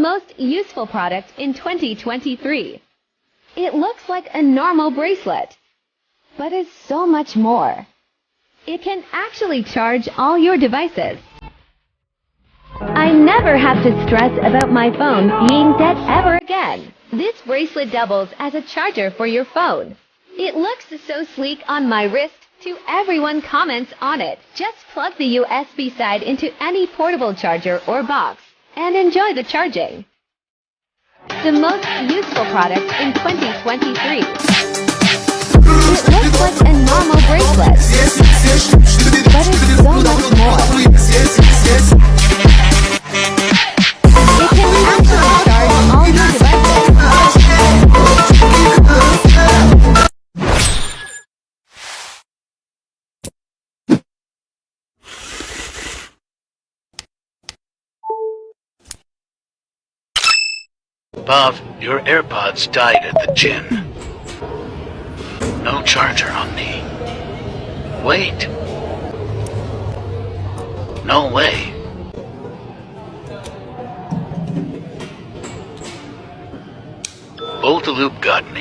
most useful product in 2023. It looks like a normal bracelet, but is so much more. It can actually charge all your devices. I never have to stress about my phone being dead ever again. This bracelet doubles as a charger for your phone. It looks so sleek on my wrist too. Everyone comments on it. Just plug the USB side into any portable charger or box and enjoy the charging. The most useful product in 2023. It looks like a normal bracelet, but it's so much more. It can actually charge all your devices. Bob, your AirPods died at the gym. No charger on me. Wait. No way. Bolt-a-loop got me.